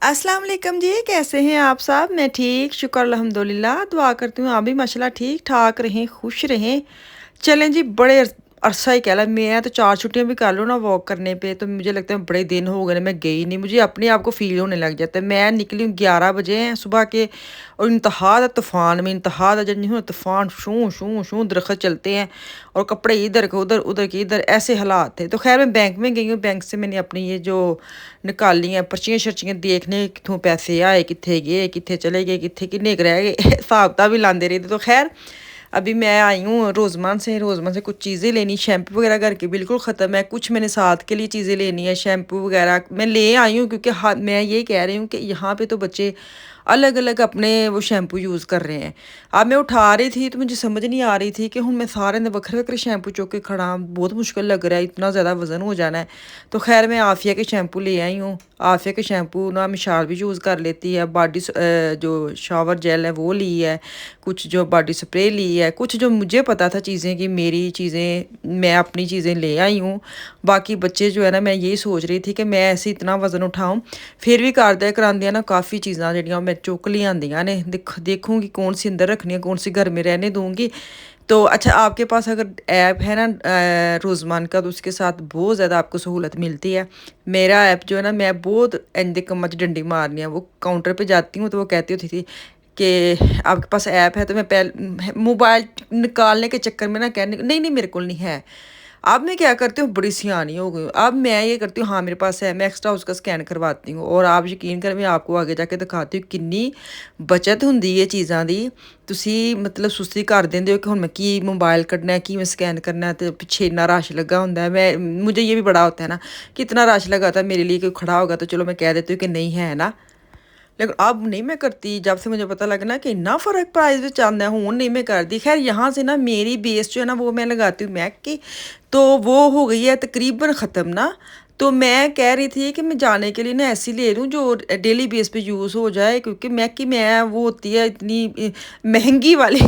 अस्सलाम वालेकुम जी, कैसे हैं आप सब? मैं ठीक, शुक्र अल्हम्दुलिल्लाह। दुआ करती हूँ आप भी माशाल्लाह ठीक-ठाक रहें, खुश रहें। चलें जी, बड़े अरसा ही कह ला, मैं तो 4 छुट्टियाँ भी कर लूँ ना वॉक करने पे, तो मुझे लगता है बड़े दिन हो गए ना मैं गई नहीं। मुझे अपने आप को फ़ील होने लग जाता है। मैं निकली हूँ 11 बजे हैं सुबह के, और इंतहा दा तूफ़ान में, इंतहा दा जन्नी हूँ तूफ़ान, शूं शूं शूं दरख्त चलते हैं और कपड़े इधर के उधर, उधर के इधर, ऐसे हालात थे। तो ख़ैर मैं बैंक में गई हूँ, बैंक से मैंने अपनी ये जो निकाली हैं पर्चियां-शर्चियां, देखने कित्थों पैसे आए, कित्थे गए, कित्थे चले गए, कित्थे किन्ने क रह गए, हिसाब-किताब भी लांदे रही थे। तो ख़ैर अभी मैं आई हूँ रोज़मन से कुछ चीज़ें लेनी, शैम्पू वगैरह घर के बिल्कुल ख़त्म है, कुछ मैंने साथ के लिए चीज़ें लेनी है, शैम्पू वगैरह मैं ले आई हूँ, क्योंकि मैं ये कह रही हूँ कि यहाँ पे तो बच्चे अलग-अलग अपने वो शैम्पू यूज़ कर रहे हैं। अब मैं उठा रही थी तो मुझे समझ नहीं आ रही थी कि हुण मैं सारे दे वक्खरे-वक्खरे शैम्पू चुक के खड़ा, बहुत मुश्किल लग रहा है, इतना ज़्यादा वज़न हो जाना है। तो ख़ैर मैं आफ़िया के शैम्पू ले आई हूँ। आफ़िया के शैम्पू ना मिशाल भी यूज़ कर लेती है, जो शावर जेल है वो ली है, कुछ जो बॉडी स्प्रे ली है, कुछ जो मुझे पता था चीज़ें कि मेरी चीज़ें, मैं अपनी चीज़ें ले आई हूँ। बाकी बच्चे जो है ना, मैं यही सोच रही थी कि मैं ऐसे इतना वज़न उठाऊँ, फिर भी करदे करांदियां ना काफ़ी चीज़ां ਜਿਹੜੀਆਂ मैं चुक लियांदियां ने, देखूँगी कौन सी अंदर रखनी है, कौन सी घर में रहने दूँगी। तो अच्छा, आपके पास अगर ऐप है ना रोज़मान का, तो उसके साथ बहुत ज़्यादा आपको सहूलत मिलती है। मेरा ऐप जो है ना, मैं बहुत इंज दे कम्मां च डंडी मारनी है, वो काउंटर पे जाती हूँ तो वो कहती होती थी कि आपके पास ऐप है, तो मैं मोबाइल निकालने के चक्कर में ना कहने नहीं, नहीं मेरे को नहीं है। अब मैं क्या करती हूँ, बड़ी सियानी हो गई हूँ। अब मैं ये करती हूँ, हाँ मेरे पास है, मैं एक्स्ट्रा उसका स्कैन करवाती हूँ, और आप यकीन करें मैं आपको आगे जाके दिखाती हूँ कितनी बचत ਹੁੰਦੀ है चीज़ों की। ਤੁਸੀਂ मतलब सुस्ती कर ਦਿੰਦੇ हो कि ਹੁਣ मैं की मोबाइल कड्ढना है, की मैं स्कैन करना है, तो पीछे इतना रश लगा ਹੁੰਦਾ है। मुझे ये भी बड़ा होता है ना कि इतना रश लगा था, मेरे लिए कोई खड़ा होगा तो चलो मैं कह देती हूँ कि नहीं है ना। लेकिन अब नहीं मैं करती, जब से मुझे पता लगा ना कि इतना फ़र्क प्राइस में आता है, हूँ नहीं मैं करती। ख़ैर यहाँ से ना मेरी बेस जो है ना वो मैं लगाती हूँ मैक की, तो वो हो गई है तकरीबन ख़त्म ना। तो मैं कह रही थी कि मैं जाने के लिए ना ऐसी ले लूँ जो डेली बेस पे यूज़ हो जाए, क्योंकि मैक की मैं वो होती है इतनी महंगी वाली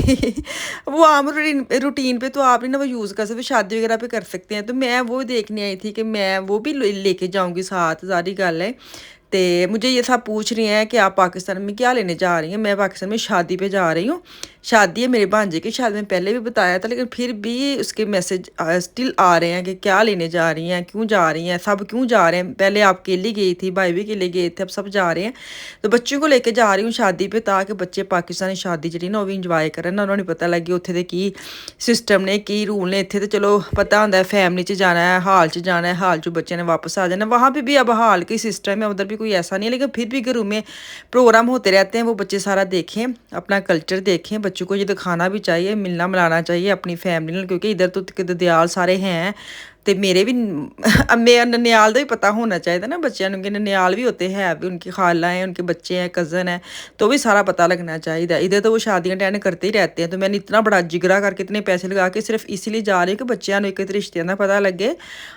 वो आम रूटीन पे तो आप नहीं ना वो यूज़ कर सकते, शादी वगैरह पे कर सकते हैं। तो मैं वो देखने आई थी कि मैं वो भी लेके जाऊँगी साथ, सारी गल है। ते मुझे ये सब पूछ रही हैं कि आप पाकिस्तान में क्या लेने जा रही हैं? मैं पाकिस्तान में शादी पे जा रही हूँ। शादी है मेरे भांजे की, शायद मैंने पहले भी बताया था, लेकिन फिर भी उसके मैसेज स्टिल आ रहे हैं कि क्या लेने जा रही हैं? क्यों जा रही हैं? सब क्यों जा रहे हैं? पहले आप अकेली गई थी, भाई भी अकेले गए थे, अब सब जा रहे हैं। तो बच्चों को लेके जा रही हूँ शादी पे, ताकि बच्चे पाकिस्तानी शादी जी ना वो भी इंजॉय करन, उन्होंने पता लगे उत्थे दे की सिस्टम ने, की रूल ने। इत्थे तो चलो पता होंदा है फैमिली च जाना है, हाल च जाना है, हाल चों बच्चे ने वापस आ जाना है। वहाँ पे भी अब हाल का ही सिस्टम है, उधर भी कोई ऐसा नहीं है, लेकिन फिर भी घरों में प्रोग्राम होते रहते हैं, वो बच्चे सारा देखें, अपना कल्चर देखें। बच्चों को ये दिखाना भी चाहिए, मिलना मिलाना चाहिए अपनी फैमिली नाल, क्योंकि इधर तो ददयाल सारे हैं। ते मेरे भी मैं ननियाल का भी पता होना चाहिए ना बच्चों को, कि ननियाल भी होते हैं, भी उनकी खाला हैं, उनके बच्चे हैं, कज़न हैं, तो भी सारा पता लगना चाहिए। इधर तो वो शादियाँ अटेंड करते ही रहते हैं। तो मैंने इतना बड़ा जिगरा करके इतने पैसे लगा के सिर्फ इसलिए जा रही हूँ कि बच्चों को एक रिश्ते का पता लगे,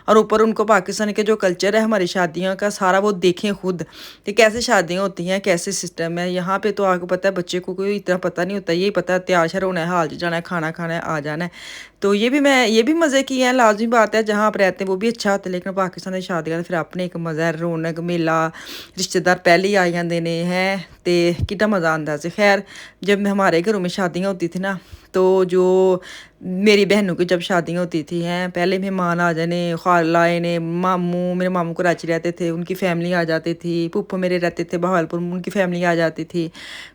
और ऊपर उनको पाकिस्तान के जो कल्चर है हमारी शादियों का सारा वो देखें खुद, कि कैसे शादियाँ होती हैं, कैसे सिस्टम है। यहाँ पे तो आपको पता है बच्चे को कोई इतना पता नहीं होता, यही पता है तैयार श्यार होना है, हाल च जाना है, खाना खाना है, आ जाना है। तो ये भी मज़े की है, लाज़मी बात है, जहाँ आप रहते हैं वो भी अच्छा होता है, लेकिन पाकिस्तान की शादियाँ फिर अपने एक मज़ा है, रौनक मेला, रिश्तेदार पहले ही आ जाते हैं हैं, तो कितना मज़ा आता है। खैर जब हमारे घरों में शादियाँ होती थी ना, तो जो मेरी बहनों की जब शादियाँ होती थी हैं, पहले मेहमान आ जाने, खालाए ने, मामू, मेरे मामू कराची रहते थे, उनकी फैमिली आ जाती थी, फूफो मेरे रहते थे बहावलपुर, उनकी फैमिली आ जाती थी।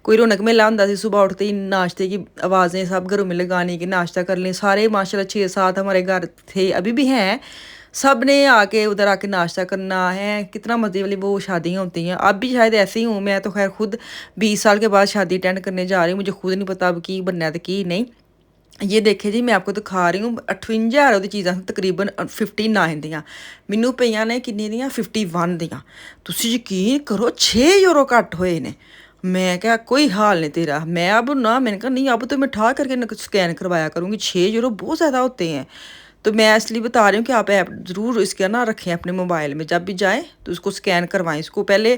कोई रौनक मेला होंदा सी, सुबह उठते ही नाश्ते की आवाज़ें सब घरों में लगानी कि नाश्ता कर लें। सारे माशाल्लाह 6-7 हमारे घर थे, अभी भी हैं। सब ने आके उधर आके नाश्ता करना है, कितना मज़े वाली वो शादियाँ होती हैं। अब भी शायद ऐसे ही हूँ मैं, तो खैर खुद 20 साल के बाद शादी अटेंड करने जा रही हूँ, मुझे खुद नहीं पता अब की बनना है तो की नहीं। ये देखे जी, मैं आपको दिखा रही हूँ 58,000 ਉਹਦੀ ਚੀਜ਼ਾਂ ਤਕਰੀਬਨ 59 ਦੀਆਂ ਮੈਨੂੰ ਪਈਆਂ ਨੇ, ਕਿੰਨੇ ਦੀਆਂ 51 ਦੀਆਂ। ਤੁਸੀਂ ਯਕੀਨ ਕਰੋ 6 ਯੂਰੋ ਘੱਟ ਹੋਏ ਨੇ। मैं क्या कोई हाल नहीं तेरा, मैं अब ना, मैंने कहा नहीं अब तो मैं ठा करके स्कैन करवाया करूँगी, 6 यूरो बहुत ज़्यादा होते हैं। तो मैं इसलिए बता रही हूँ कि आप ऐप ज़रूर इसका ना रखें अपने मोबाइल में, जब भी जाएँ तो उसको स्कैन करवाएं, इसको पहले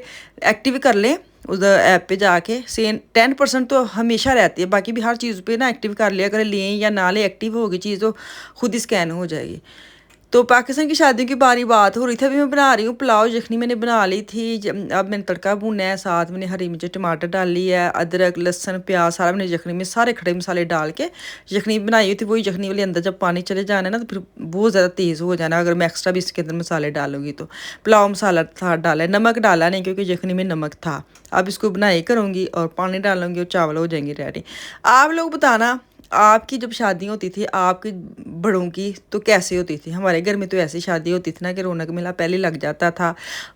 एक्टिव कर लें उस ऐप पे जाके। सेम 10% तो हमेशा रहती है, बाकी भी हर चीज़ पे ना एक्टिव कर लिया करें, लें या ना लें, एक्टिव होगी चीज़ तो खुद ही स्कैन हो जाएगी। तो पाकिस्तान की शादियों की बारी बात हो रही थी, अभी मैं बना रही हूँ पुलाव यखनी। मैंने बना ली थी, अब मैंने तड़का भुना है, साथ मैंने हरी मिर्च टमाटर डाल ली है, अदरक लहसुन प्याज सारा मैंने यखनी में सारे खड़े मसाले डाल के यखनी बनाई हुई थी। वही यखनी वाले अंदर जब पानी चले जाना है ना तो फिर बहुत ज़्यादा तेज़ हो जाना अगर मैं एक्स्ट्रा भी इसके अंदर मसाले डालूंगी। तो पुलाव मसाला था डाला है, नमक डाला नहीं क्योंकि यखनी में नमक था। अब इसको बनाई करूँगी और पानी डालूंगी और चावल हो जाएंगे रेडी। आप लोग बताना आपकी जब शादी होती थी आपकी बड़ों की तो कैसे होती थी। हमारे घर में तो ऐसी शादी होती थी ना कि रौनक मेला पहले लग जाता था।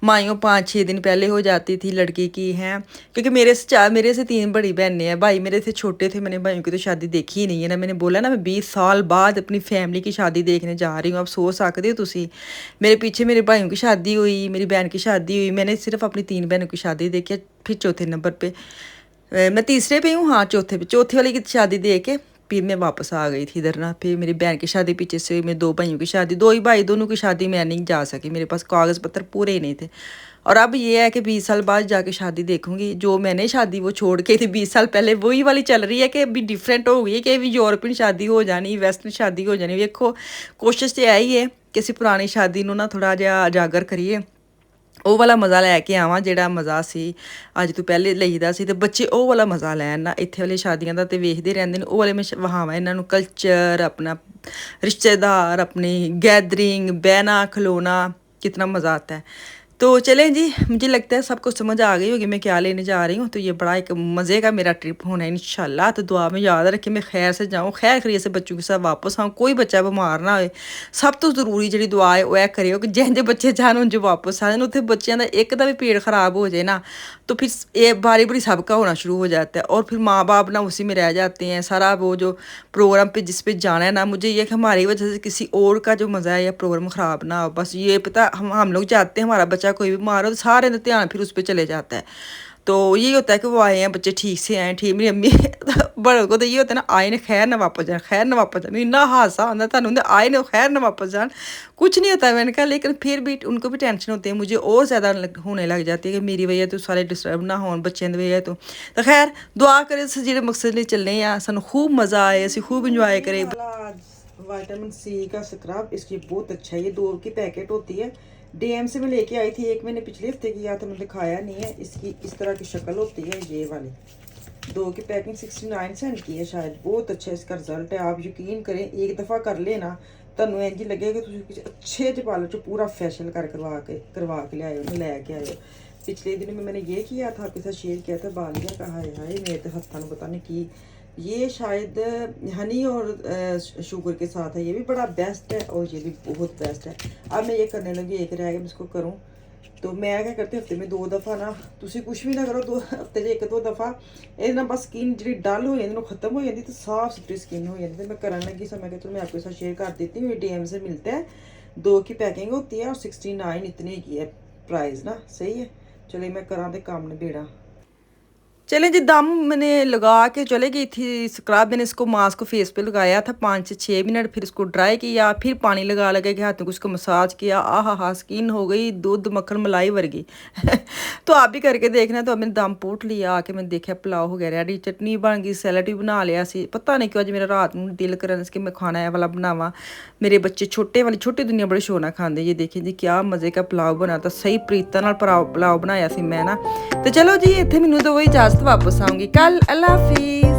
माइयों 5-6 दिन पहले हो जाती थी लड़की की हैं, क्योंकि मेरे से 3 बड़ी बहनें हैं, भाई मेरे से छोटे थे। मैंने भाइयों की तो शादी देखी ही नहीं है ना। मैंने बोला ना मैं 20 साल बाद अपनी फैमिली की शादी देखने जा रही हूँ। आप सोच सकते हो तुसी, मेरे पीछे मेरे भाइयों की शादी हुई, मेरी बहन की शादी हुई, मैंने सिर्फ अपनी 3 बहनों की शादी देखी है। फिर चौथे नंबर पर मैं तीसरे पे हूँ, हाँ चौथे पे, चौथे वाली की शादी देख के फिर मैं वापस आ गई थी इधर ना। फिर मेरी बहन की शादी पीछे से, मेरे 2 भाइयों की शादी, 2 ही भाई, दोनों की शादी मैं नहीं जा सकी, मेरे पास कागज़ पत्तर पूरे ही नहीं थे। और अब ये है कि 20 साल बाद जाके शादी देखूंगी। जो मैंने शादी वो छोड़ के थी 20 साल पहले वही वाली चल रही है कि अभी डिफरेंट हो गई है कि अभी यूरोपियन शादी हो जानी, वेस्टर्न शादी हो जानी। देखो कोशिश तो यही है कि ਅਸੀਂ पुरानी शादी ਨੂੰ ना थोड़ा ਜਿਹਾ उजागर करिए, ਉਹ ਵਾਲਾ ਮਜ਼ਾ ਲੈ ਕੇ ਆਵਾਂ ਜਿਹੜਾ ਮਜ਼ਾ ਸੀ ਅੱਜ ਤੋਂ ਪਹਿਲੇ ਲਈਦਾ ਸੀ। ਤੇ ਬੱਚੇ ਉਹ ਵਾਲਾ ਮਜ਼ਾ ਲੈਣ ਨਾ, ਇੱਥੇ ਵਾਲੀ ਸ਼ਾਦੀਆਂ ਦਾ ਤੇ ਵੇਖਦੇ ਰਹਿੰਦੇ ਨੇ, ਉਹ ਵਾਲੇ ਮੈਂ ਵਹਾਵਾਂ ਇਹਨਾਂ ਨੂੰ ਕਲਚਰ अपना, रिश्तेदार अपनी गैदरिंग, बहना खलोना, कितना मज़ा आता है। तो चलें जी, मुझे लगता है सबको समझ आ गई होगी मैं क्या लेने जा रही हूँ। तो ये बड़ा एक मज़े का मेरा ट्रिप होना है इंशाल्लाह। तो दुआ में याद रखें मैं खैर से जाऊँ, खैर खरीत से बच्चों के साथ वापस आऊँ, कोई बच्चा बीमार ना होए। सब तो ਜ਼ਰੂਰੀ ਜਿਹੜੀ ਦੁਆ ਹੈ ਉਹ ਇਹ ਕਰਿਓ ਕਿ ਜਿਹੇ ਬੱਚੇ ਜਾਣ ਉਂਝ ਵਾਪਸ ਆ ਜਾਣ। ਉੱਥੇ ਬੱਚਿਆਂ ਦਾ ਇੱਕ ਦਾ ਵੀ पेट ख़राब हो जाए ना तो फिर ये बारी बारी सबका होना शुरू हो जाता है और फिर माँ बाप ना उसी में रह जाते हैं। सारा वो जो प्रोग्राम पे जिस पे जाना है ना, मुझे ये कि हमारी वजह से किसी और का जो मज़ा है या प्रोग्राम ख़राब ना हो। बस ये पता हम लोग चाहते हैं हमारा बच्चा कोई बीमार हो तो सारे का ध्यान फिर उस पर चले जाता है। तो यही होता है कि वो आए हैं बच्चे ठीक से आए ठीक। मेरी अम्मी बड़ों को तो ये होता है ना, आए ने खैर ना वापस जाए, खैर ना वापस जाए। इन्ना हादसा होता है थानू आए ने खैर ना वापस जान, कुछ नहीं होता मैंने कहा। लेकिन फिर भी उनको भी टेंशन होती है, मुझे और ज़्यादा होने लग जाती है कि मेरी वजह तो सारे डिस्टर्ब ना हो बच्चों की वजह तो खैर दुआ करें जो मकसद लिए चलने हैं सानू खूब मज़ा आए, असं खूब इंजॉय करें। विटामिन सी का स्क्रब इसकी बहुत अच्छा है, ये 2 की पैकेट होती है। डीएम से मैं लेके आई थी एक, मैंने पिछले हफ्ते किया था, मैंने दिखाया नहीं है। इसकी इस तरह की शक्ल होती है, ये वाली 2 की पैकिंग 69 सेंट की है शायद। बहुत अच्छा इसका रिजल्ट है, आप यकीन करें एक दफ़ा कर लेना तनु इंज लगेगा कि तुम अच्छे ज पार्लर च पूरा फैशन करवा के ले आए हो, लैके आए हो। पिछले दिन में मैंने ये किया था, आपके साथ शेयर किया था बालिया का। हाय हाय मेरे तो हत्था पता नहीं की, ये शायद हनी और शुगर के साथ है, ये भी बड़ा बेस्ट है और ये भी बहुत बेस्ट है। अब मैं ये करने लगी, एक रह गया मैं इसको करूँ। तो मैं क्या करती हफ्ते में 2 दफ़ा ना, तुम कुछ भी ना करो 2 हफ्ते 1-2 दफ़ा ये ना बस स्किन जी डल हो जाती खत्म हो जाती तो साफ सुथरी स्किन हो जाती। तो मैं करने लगी समय के, तो मैं आपके साथ शेयर कर देती हूँ। ये डीएम से मिलता है, 2 की पैकिंग होती है और 69 इतने की है प्राइस ना, सही है। चलिए मैं करा दे काम निबेड़ा। चलें जी, दम मैंने लगा के चले गई थी। स्क्रब मैंने इसको मास्क को फेस पे लगाया था 5 से 6 मिनट, फिर इसको ड्राई किया, फिर पानी लगा के हाथों को उसको मसाज किया। आहा हा, स्किन हो गई दूध मक्खन मलाई वर्गी तो आप भी करके देखना। तो अब मैंने दम पोट लिया, आके मैंने देखा पुलाव हो गया रेडी, चटनी बन गई, सैलड भी बना लिया सी। पता नहीं क्यों अज मेरा रात में दिल करन कि मैं खाना है वाला बनावा। मेरे बच्चे छोटी दुनिया बड़े शौक ना खाते। ये देखें जी क्या मज़े का पुलाव बना था, सही प्रीता नाल पुलाव बनाया सी मैं ना। तो चलो जी इतने मैनू तो वही इजाज़त, वापस आऊँगी कल। अल्लाह हाफिज़।